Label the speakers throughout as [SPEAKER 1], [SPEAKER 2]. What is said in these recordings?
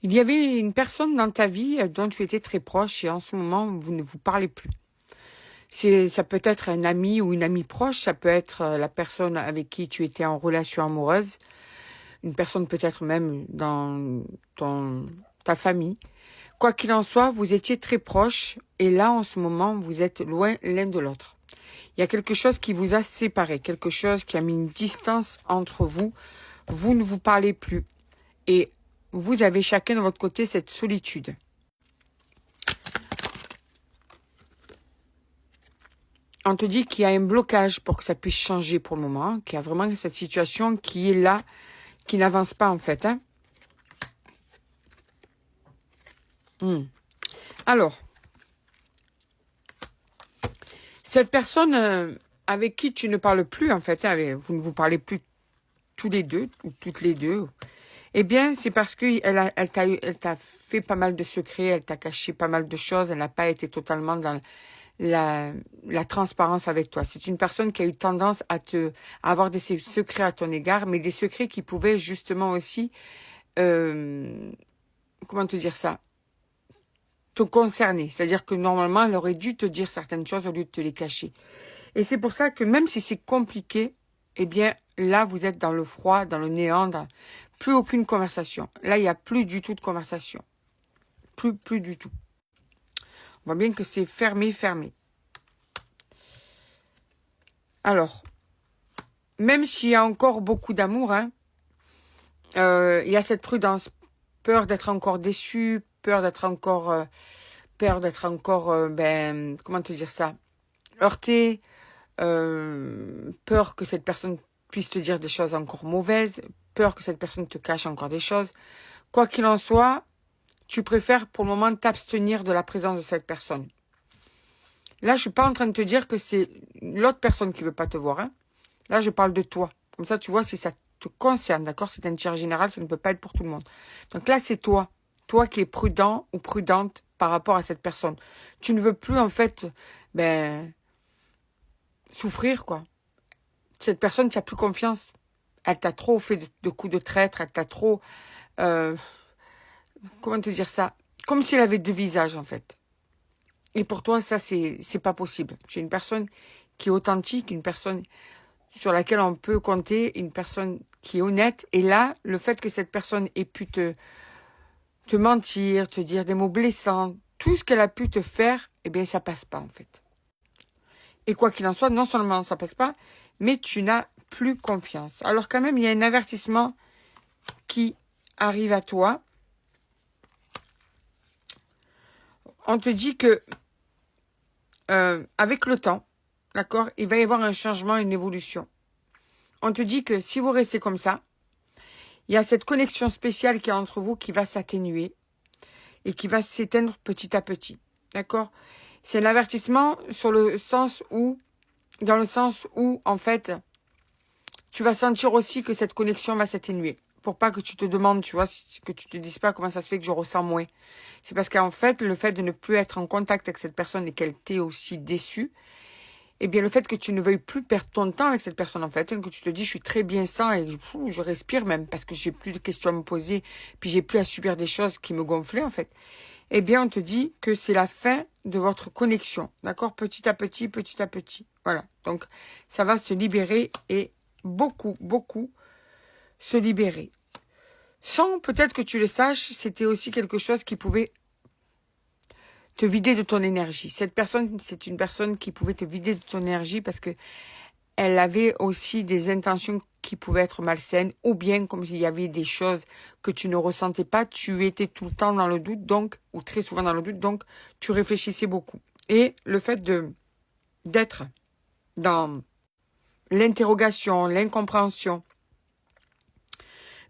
[SPEAKER 1] Il y avait une personne dans ta vie dont tu étais très proche et en ce moment, vous ne vous parlez plus. Ça peut être un ami ou une amie proche, ça peut être la personne avec qui tu étais en relation amoureuse, une personne peut-être même dans ta famille. Quoi qu'il en soit, vous étiez très proches et là, en ce moment, vous êtes loin l'un de l'autre. Il y a quelque chose qui vous a séparés, quelque chose qui a mis une distance entre vous. Vous ne vous parlez plus et vous avez chacun de votre côté cette solitude. On te dit qu'il y a un blocage pour que ça puisse changer pour le moment, hein, qu'il y a vraiment cette situation qui est là, qui n'avance pas en fait. Hein. Alors, cette personne avec qui tu ne parles plus en fait, hein, vous ne vous parlez plus tous les deux ou toutes les deux, eh bien c'est parce que elle t'a fait pas mal de secrets, elle t'a caché pas mal de choses, elle n'a pas été totalement dans la transparence avec toi. C'est une personne qui a eu tendance à avoir des secrets à ton égard, mais des secrets qui pouvaient justement aussi, comment te dire ça, te concerner. C'est-à-dire que normalement, elle aurait dû te dire certaines choses au lieu de te les cacher. Et c'est pour ça que même si c'est compliqué, eh bien là, vous êtes dans le froid, dans le néant, plus aucune conversation. Là, il n'y a plus du tout de conversation. Plus du tout. On voit bien que c'est fermé. Alors, même s'il y a encore beaucoup d'amour, hein, il y a cette prudence. Peur d'être encore déçu, peur d'être encore, comment te dire ça, heurté, peur que cette personne puisse te dire des choses encore mauvaises, peur que cette personne te cache encore des choses. Quoi qu'il en soit, tu préfères pour le moment t'abstenir de la présence de cette personne. Là, je suis pas en train de te dire que c'est l'autre personne qui veut pas te voir. Hein. Là, je parle de toi. Comme ça, tu vois, si ça te concerne, d'accord? C'est un tir général, ça ne peut pas être pour tout le monde. Donc là, c'est toi. Toi qui es prudent ou prudente par rapport à cette personne. Tu ne veux plus, en fait, souffrir, quoi. Cette personne, tu n'as plus confiance. Elle t'a trop fait de coups de traître, elle t'a trop... comment te dire ça? Comme si elle avait deux visages, en fait. Et pour toi, ça, c'est pas possible. Tu es une personne qui est authentique, une personne sur laquelle on peut compter, une personne qui est honnête. Et là, le fait que cette personne ait pu te mentir, te dire des mots blessants, tout ce qu'elle a pu te faire, eh bien, ça passe pas, en fait. Et quoi qu'il en soit, non seulement ça passe pas, mais tu n'as plus confiance. Alors quand même, il y a un avertissement qui arrive à toi. On te dit que avec le temps, d'accord, il va y avoir un changement, une évolution. On te dit que si vous restez comme ça, il y a cette connexion spéciale qui est entre vous qui va s'atténuer et qui va s'éteindre petit à petit. D'accord? C'est un avertissement dans le sens où, en fait, tu vas sentir aussi que cette connexion va s'atténuer. Pour pas que tu te demandes, tu vois, que tu te dises pas comment ça se fait que je ressens moins. C'est parce qu'en fait, le fait de ne plus être en contact avec cette personne et qu'elle t'ait aussi déçu, eh bien, le fait que tu ne veuilles plus perdre ton temps avec cette personne, en fait, hein, que tu te dis, je suis très bien sans et je respire même parce que j'ai plus de questions à me poser, puis j'ai plus à subir des choses qui me gonflaient, en fait. Eh bien, on te dit que c'est la fin de votre connexion, d'accord? Petit à petit. Voilà. Donc, ça va se libérer et beaucoup se libérer. Sans peut-être que tu le saches, c'était aussi quelque chose qui pouvait te vider de ton énergie. Cette personne, c'est une personne qui pouvait te vider de ton énergie parce que elle avait aussi des intentions qui pouvaient être malsaines, ou bien comme il y avait des choses que tu ne ressentais pas, tu étais tout le temps dans le doute, donc, ou très souvent dans le doute, donc tu réfléchissais beaucoup. Et le fait d'être dans l'interrogation, l'incompréhension,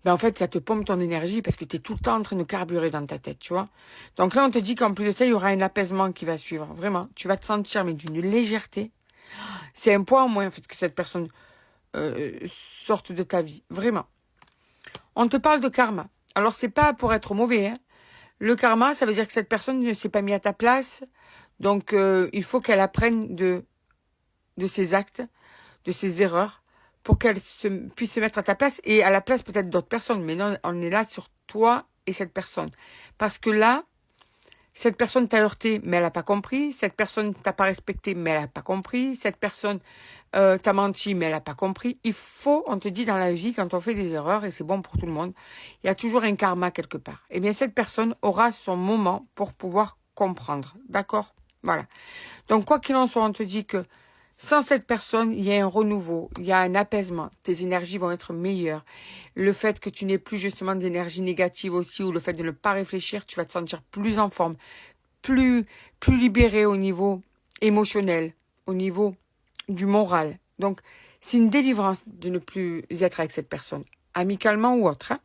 [SPEAKER 1] en fait, ça te pompe ton énergie parce que tu es tout le temps en train de carburer dans ta tête, tu vois. Donc là, on te dit qu'en plus de ça, il y aura un apaisement qui va suivre. Vraiment, tu vas te sentir mais d'une légèreté. C'est un point en moins, en fait, que cette personne sorte de ta vie. Vraiment. On te parle de karma. Alors, c'est pas pour être mauvais, hein. Le karma, ça veut dire que cette personne ne s'est pas mise à ta place. Donc, il faut qu'elle apprenne de ses actes, de ses erreurs, pour qu'elle puisse se mettre à ta place et à la place peut-être d'autres personnes. Mais non, on est là sur toi et cette personne. Parce que là, cette personne t'a heurté, mais elle n'a pas compris. Cette personne t'a pas respecté, mais elle n'a pas compris. Cette personne t'a menti, mais elle n'a pas compris. Il faut, on te dit dans la vie, quand on fait des erreurs, et c'est bon pour tout le monde, il y a toujours un karma quelque part. Eh bien, cette personne aura son moment pour pouvoir comprendre. D'accord? Voilà. Donc, quoi qu'il en soit, on te dit que sans cette personne, il y a un renouveau, il y a un apaisement. Tes énergies vont être meilleures. Le fait que tu n'aies plus justement d'énergie négative aussi, ou le fait de ne pas réfléchir, tu vas te sentir plus en forme, plus libéré au niveau émotionnel, au niveau du moral. Donc, c'est une délivrance de ne plus être avec cette personne, amicalement ou autre. Hein.